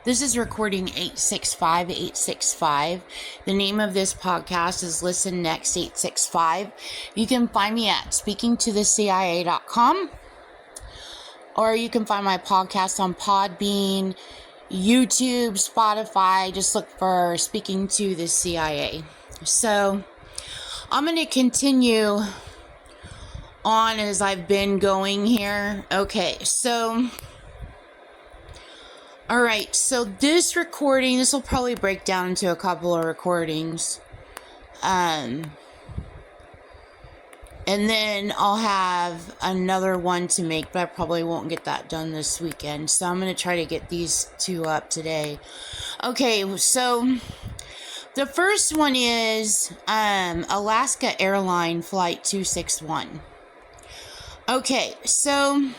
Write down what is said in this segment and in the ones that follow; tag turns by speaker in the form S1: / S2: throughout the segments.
S1: This is recording 865. The name of this podcast is Listen Next 865. You can find me at speakingtothecia.com, or you can find my podcast on Podbean, YouTube, Spotify. Just look for Speaking to the CIA. So I'm going to continue on as I've been going here. Okay, so all right, so this recording, this will probably break down into a couple of recordings. And then I'll have another one to make, but I probably won't get that done this weekend. So I'm going to try to get these two up today. Okay, so the first one is Alaska Airline Flight 261. Okay, so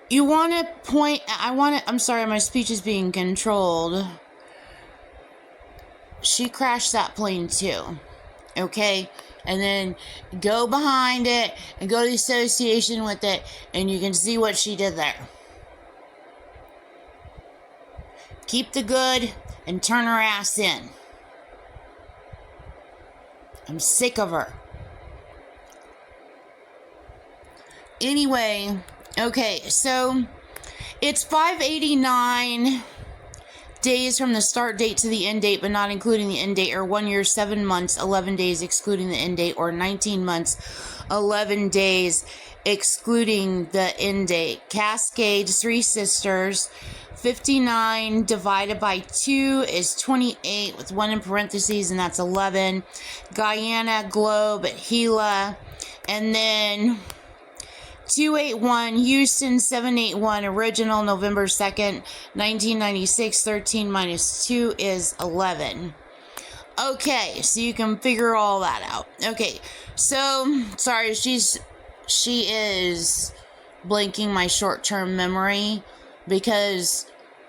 S1: you want to point, I'm sorry, my speech is being controlled. She crashed that plane too. Okay, and then go behind it and go to the association with it, and you can see what she did there. Keep the good and turn her ass in. I'm sick of her. Anyway, okay, so it's 589 days from the start date to the end date, but not including the end date, or 1 year, 7 months, 11 days excluding the end date, or 19 months, 11 days excluding the end date. Cascades, Three Sisters, 59 divided by 2 is 28, with 1 in parentheses, and that's 11. Guyana, Globe, Gila, and then 281, Houston, 781, original, November 2nd, 1996, 13 minus 2 is 11. Okay, so you can figure all that out. Okay, so, sorry, she is blanking my short-term memory, because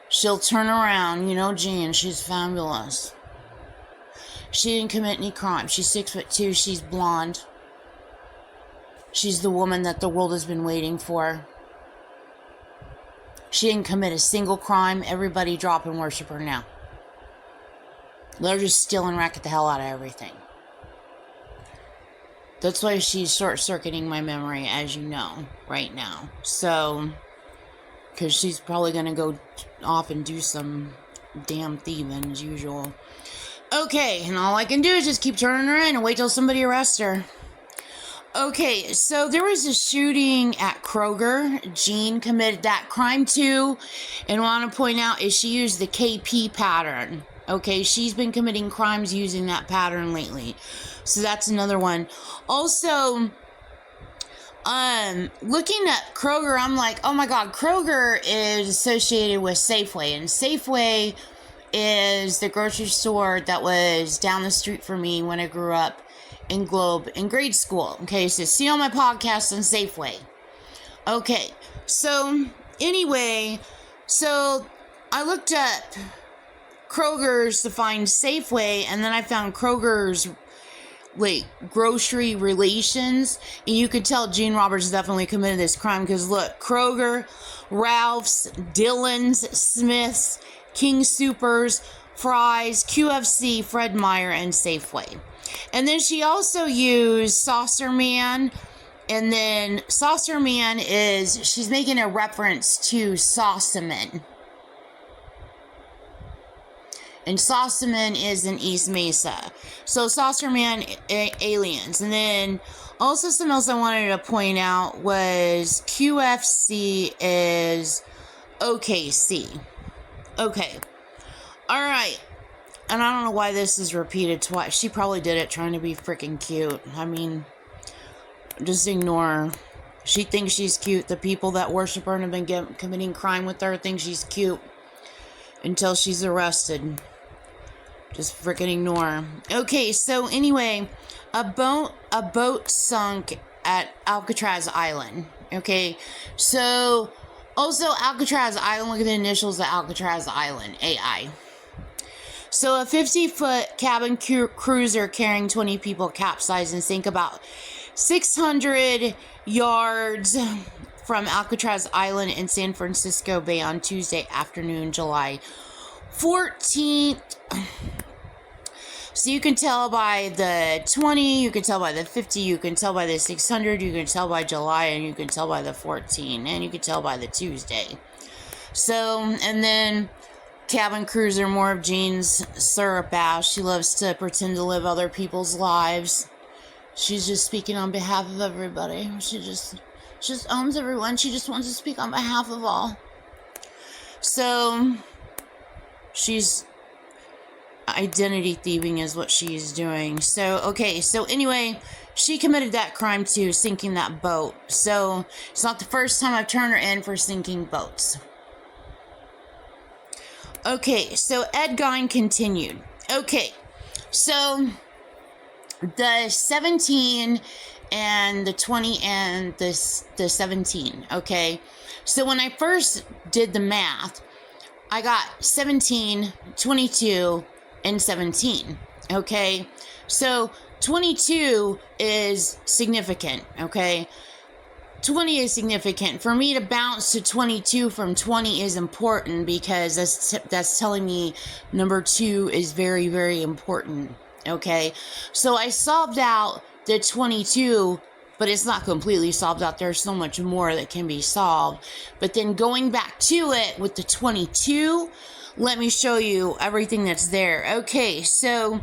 S1: she'll turn around, Jean, she's fabulous. She didn't commit any crime. She's 6'2", she's blonde. She's the woman that the world has been waiting for. She didn't commit a single crime. Everybody drop and worship her now. Let her just steal and racket the hell out of everything. That's why she's short-circuiting my memory, as you know, right now. So, because she's probably going to go off and do some damn thieving as usual. Okay, and all I can do is just keep turning her in and wait till somebody arrests her. Okay, so there was a shooting at Kroger. Jean committed that crime too. And what I want to point out is she used the KP pattern. Okay, she's been committing crimes using that pattern lately. So that's another one. Also, looking at Kroger, I'm like, oh my God, Kroger is associated with Safeway. And Safeway is the grocery store that was down the street from me when I grew up in Globe in grade school. Okay, so see all my podcasts on Safeway. Okay, so anyway, so I looked up Kroger's to find Safeway, and then I found Kroger's grocery relations, and you could tell Gene Roberts definitely committed this crime, because look, Kroger, Ralph's, Dillon's, Smith's, King Soopers, Fry's, QFC, Fred Meyer, and Safeway. And then she also used Saucer Man, and then Saucer Man she's making a reference to Sossaman. And Sossaman is in East Mesa. So Saucer Man, aliens. And then also something else I wanted to point out was QFC is OKC. Okay. All right. And I don't know why this is repeated twice. She probably did it trying to be freaking cute. I mean, just ignore her. She thinks she's cute. The people that worship her and have been committing crime with her think she's cute until she's arrested. Just freaking ignore her. Okay, so anyway, a boat sunk at Alcatraz Island. Okay, so also Alcatraz Island, look at the initials of Alcatraz Island, AI. So a 50-foot cabin cruiser carrying 20 people capsized and sank about 600 yards from Alcatraz Island in San Francisco Bay on Tuesday afternoon, July 14th. So you can tell by the 20, you can tell by the 50, you can tell by the 600, you can tell by July, and you can tell by the 14, and you can tell by the Tuesday. So, and then cabin cruiser, more of Jean's syrup ass. She loves to pretend to live other people's lives. She's just speaking on behalf of everybody. She just owns everyone. She just wants to speak on behalf of all. So, she's identity thieving is what she's doing. So, okay, so anyway, she committed that crime too, sinking that boat. So, it's not the first time I've turned her in for sinking boats. Okay, so Ed Gein continued. Okay, so the 17 and the 20 and the 17, okay? So when I first did the math, I got 17, 22, and 17, okay? So 22 is significant, okay? 20 is significant. For me to bounce to 22 from 20 is important because that's telling me number 2 is very, very important, okay? So I solved out the 22, but it's not completely solved out. There's so much more that can be solved. But then going back to it with the 22, let me show you everything that's there. Okay, so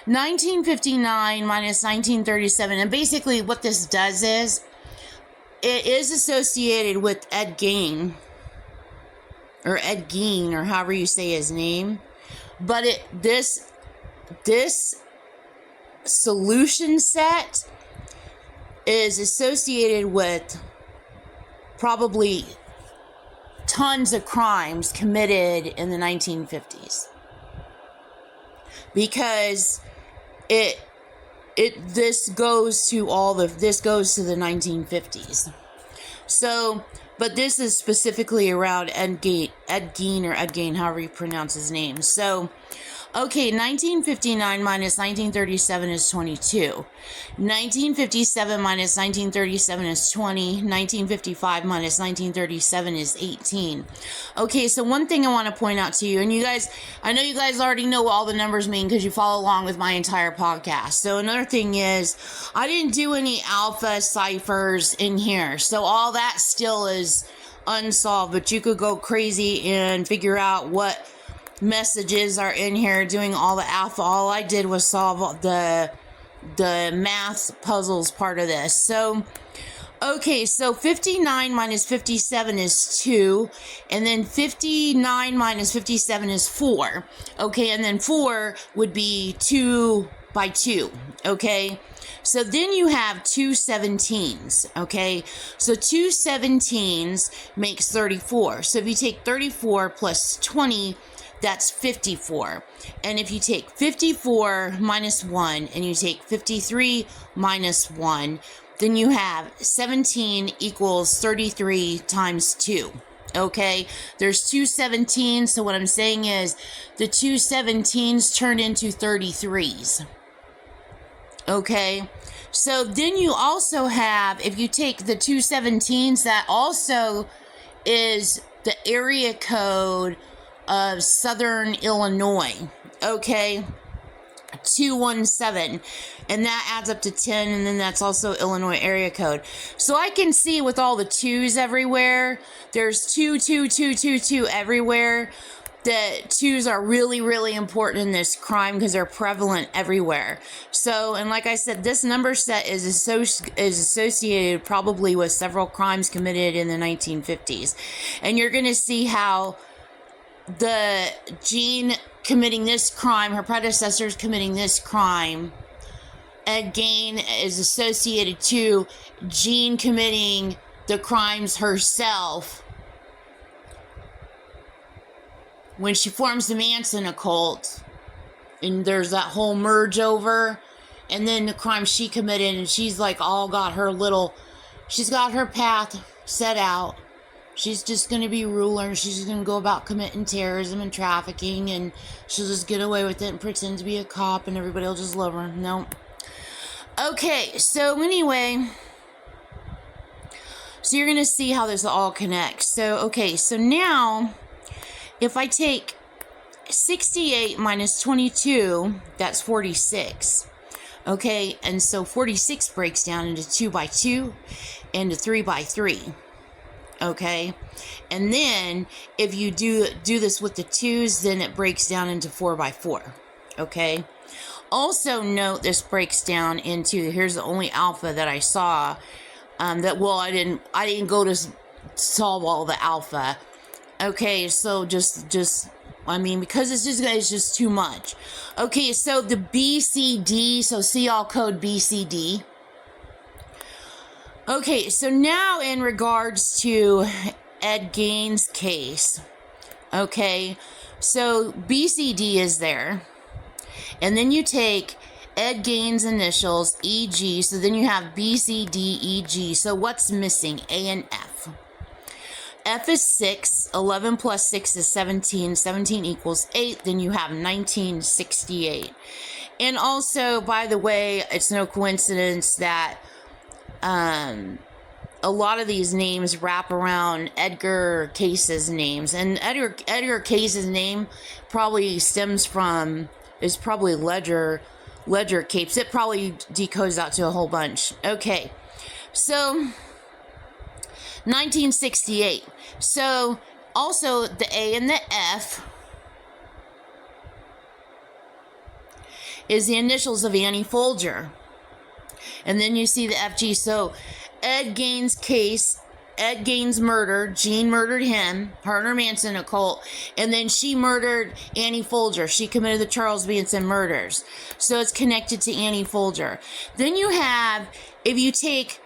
S1: 1959 minus 1937, and basically what this does is, it is associated with Ed Gein, or Ed Gein, or however you say his name, but this solution set is associated with probably tons of crimes committed in the 1950s, because this goes to the 1950s. So, but this is specifically around Ed Gein, however you pronounce his name. So, okay, 1959 minus 1937 is 22. 1957 minus 1937 is 20. 1955 minus 1937 is 18. Okay, so one thing I want to point out to you, and you guys, I know you guys already know what all the numbers mean because you follow along with my entire podcast. So another thing is, I didn't do any alpha ciphers in here. So all that still is unsolved, but you could go crazy and figure out what messages are in here doing all the alpha. All I did was solve the math puzzles part of this. So, okay, so 59 minus 57 is 2, and then 59 minus 57 is 4. Okay, and then 4 would be 2 by 2. Okay, so then you have two 17s. Okay, so two 17s makes 34. So if you take 34 plus 20, that's 54. And if you take 54 minus 1 and you take 53 minus 1, then you have 17 equals 33 times 2. Okay, there's two 17s, so what I'm saying is the two 17s turned into 33s. Okay, so then you also have, if you take the two 17s, that also is the area code of Southern Illinois, okay, 217, and that adds up to 10, and then that's also Illinois area code. So I can see with all the 2s everywhere, there's 2, 2, 2, 2, 2 everywhere, that 2s are really, really important in this crime because they're prevalent everywhere. So, and like I said, this number set is associated probably with several crimes committed in the 1950s. And you're going to see how the Jean committing this crime, her predecessors committing this crime, Ed Gein is associated to Jean committing the crimes herself when she forms the Manson occult, and there's that whole merge over, and then the crime she committed, and she's like all got her little, she's got her path set out. She's just going to be ruler, and she's just going to go about committing terrorism and trafficking, and she'll just get away with it and pretend to be a cop, and everybody will just love her. No. Okay, so anyway, So you're going to see how this all connects. So, okay, so now if I take 68 minus 22, that's 46. Okay, and so 46 breaks down into 2 by 2 and a 3 by 3. Okay, and then if you do this with the 2's, then it breaks down into 4 by 4. Okay, also note this breaks down into, here's the only alpha that I saw, that, well, I didn't go to solve all the alpha. Okay, so just I mean, because it's just too much. Okay, so the BCD, so see all code BCD. Okay, so now in regards to Ed Gaines' case, okay, so BCD is there, and then you take Ed Gaines' initials, EG, so then you have BCD, EG, so what's missing? A and F. F is 6, 11 plus 6 is 17, 17 equals 8, then you have 1968. And also, by the way, it's no coincidence that a lot of these names wrap around Edgar Case's names. And Edgar Case's name probably stems from, is probably Ledger Capes. It probably decodes out to a whole bunch. Okay, so 1968. So also the A and the F is the initials of Annie Folger. And then you see the FG. So Ed Gaines' case, Ed Gaines murdered, Jean murdered him, Herner Manson occult, and then she murdered Annie Folger. She committed the Charles Manson murders. So it's connected to Annie Folger. Then you have, if you take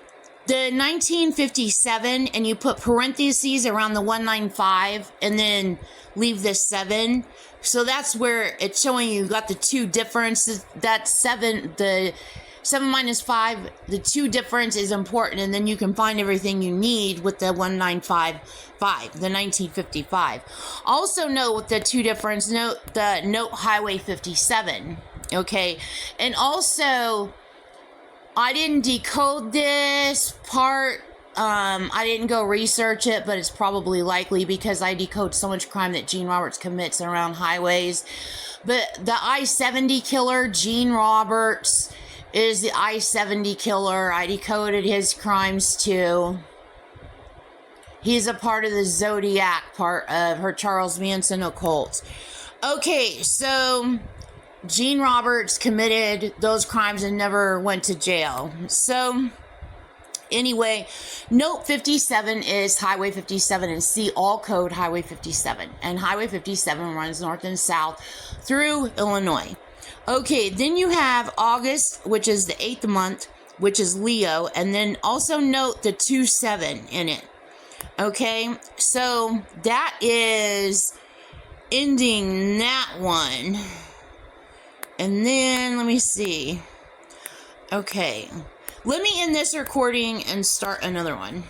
S1: the 1957 and you put parentheses around the 195 and then leave this 7. So that's where it's showing you got the 2 differences. That's 7, the 7 minus 5, the 2 difference is important, and then you can find everything you need with the 1955, the 1955. Also note with the 2 difference, note Highway 57, okay? And also, I didn't decode this part. I didn't go research it, but it's probably likely because I decode so much crime that Gene Roberts commits around highways. But the I-70 killer, Gene Roberts, is the I-70 killer. I decoded his crimes too. He's a part of the Zodiac part of her Charles Manson occult. Okay, so Gene Roberts committed those crimes and never went to jail. So anyway, note 57 is Highway 57 and see all code Highway 57. And Highway 57 runs north and south through Illinois. Okay, then you have August, which is the 8th month, which is Leo, and then also note the 27 in it. Okay, so that is ending that one. And then, let me see. Okay, let me end this recording and start another one.